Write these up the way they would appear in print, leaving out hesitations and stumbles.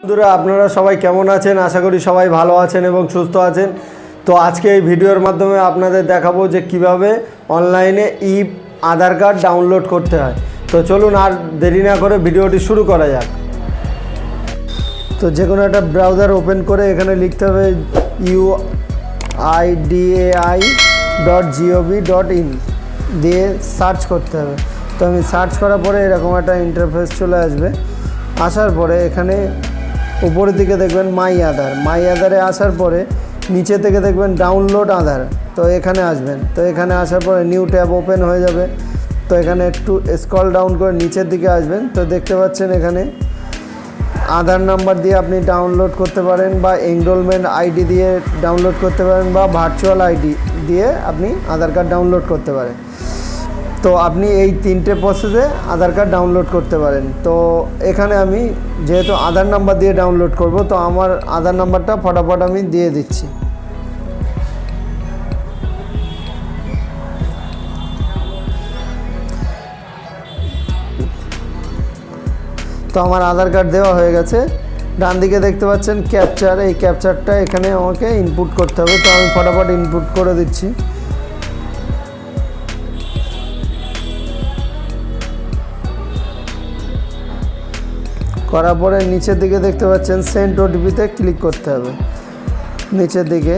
বন্ধুরা আপনারা সবাই কেমন আছেন? আশা করি সবাই ভালো আছেন এবং সুস্থ আছেন। তো আজকে এই ভিডিওর মাধ্যমে আপনাদের দেখাবো যে কিভাবে অনলাইনে আধার কার্ড ডাউনলোড করতে হয়। তো চলুন আর দেরি না করে ভিডিওটি শুরু করা যাক। তো যে কোনো একটা ব্রাউজার ওপেন করে এখানে লিখতে হবে uidai.gov.in দিয়ে সার্চ করতে হবে। তো আমি সার্চ করার পরে এরকম একটা ইন্টারফেস চলে আসবে। আসার পরে এখানে উপরের দিকে দেখবেন মাই আধারে আসার পরে নিচে থেকে দেখবেন ডাউনলোড আধার। তো এখানে আসবেন। তো এখানে আসার পরে নিউ ট্যাব ওপেন হয়ে যাবে। তো এখানে একটু স্ক্রল ডাউন করে নিচের দিকে আসবেন। তো দেখতে পাচ্ছেন এখানে আধার নাম্বার দিয়ে আপনি ডাউনলোড করতে পারেন, বা এনরোলমেন্ট আইডি দিয়ে ডাউনলোড করতে পারেন, বা ভার্চুয়াল আইডি দিয়ে আপনি আধার কার্ড ডাউনলোড করতে পারেন। তো আপনি এই তিনটে প্রসেসে আধার কার্ড ডাউনলোড করতে পারেন। তো এখানে আমি যেহেতু আধার নাম্বার দিয়ে ডাউনলোড করব, তো আমার আধার নাম্বারটা ফটাফট আমি দিয়ে দিচ্ছি। তো আমার আধার কার্ড দেওয়া হয়ে গেছে। ডান দিকে দেখতে পাচ্ছেন ক্যাপচার, এই ক্যাপচারটা এখানে আমাকে ইনপুট করতে হবে। তো আমি ফটাফট ইনপুট করে দিচ্ছি। করার পরে নিচের দিকে দেখতে পাচ্ছেন সেন্ড ওটিপিতে ক্লিক করতে হবে। নিচের দিকে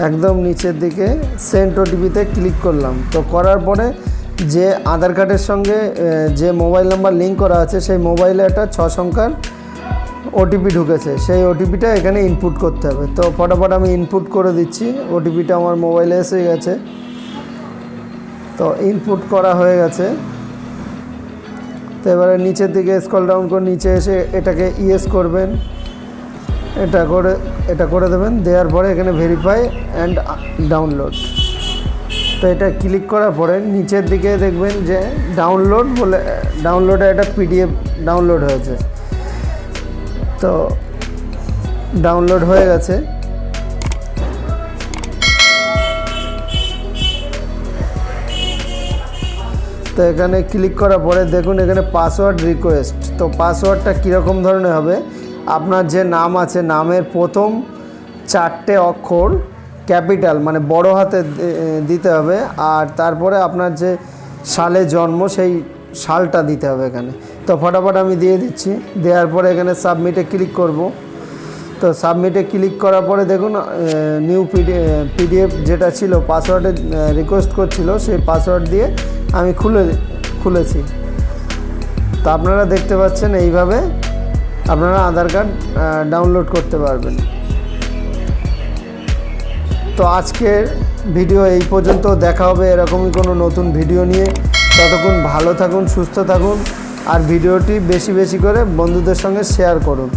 একদম নিচের দিকে সেন্ড ওটিপিতে ক্লিক করলাম। তো করার পরে যে আধার কার্ডের সঙ্গে যে মোবাইল নাম্বার লিঙ্ক করা আছে সেই মোবাইলে একটা 6 সংখ্যার ওটিপি ঢুকেছে, সেই ওটিপিটা এখানে ইনপুট করতে হবে। তো ফটাফট আমি ইনপুট করে দিচ্ছি। ওটিপিটা আমার মোবাইলে এসে গেছে। তো ইনপুট করা হয়ে গেছে। তো এবারে নিচের দিকে স্ক্রল ডাউন করে নিচে এসে এটাকে ইয়েস করবেন। এটা করে দেবেন। দেওয়ার পরে এখানে ভেরিফাই অ্যান্ড ডাউনলোড। তো এটা ক্লিক করার পরে নিচের দিকে দেখবেন যে ডাউনলোডে একটা পিডিএফ ডাউনলোড হয়েছে। তো ডাউনলোড হয়ে গেছে। তো এখানে ক্লিক করার পরে দেখুন এখানে পাসওয়ার্ড রিকোয়েস্ট। তো পাসওয়ার্ডটা কীরকম ধরনের হবে, আপনার যে নাম আছে নামের প্রথম 4টে অক্ষর ক্যাপিটাল মানে বড় হাতে দিতে হবে, আর তারপরে আপনার যে সালে জন্ম সেই সালটা দিতে হবে এখানে। তো ফটাফট আমি দিয়ে দিচ্ছি। দেওয়ার পরে এখানে সাবমিটে ক্লিক করব। তো সাবমিটে ক্লিক করার পরে দেখুন নিউ পিডিএফ যেটা ছিল পাসওয়ার্ডে রিকোয়েস্ট করছিল, সেই পাসওয়ার্ড দিয়ে আমি খুলেছি। তো আপনারা দেখতে পাচ্ছেন এইভাবে আপনারা আধার কার্ড ডাউনলোড করতে পারবেন। তো আজকের ভিডিও এই পর্যন্ত। দেখা হবে এরকমই কোনো নতুন ভিডিও নিয়ে। ততক্ষণ ভালো থাকুন, সুস্থ থাকুন, আর ভিডিওটি বেশি বেশি করে বন্ধুদের সঙ্গে শেয়ার করুন।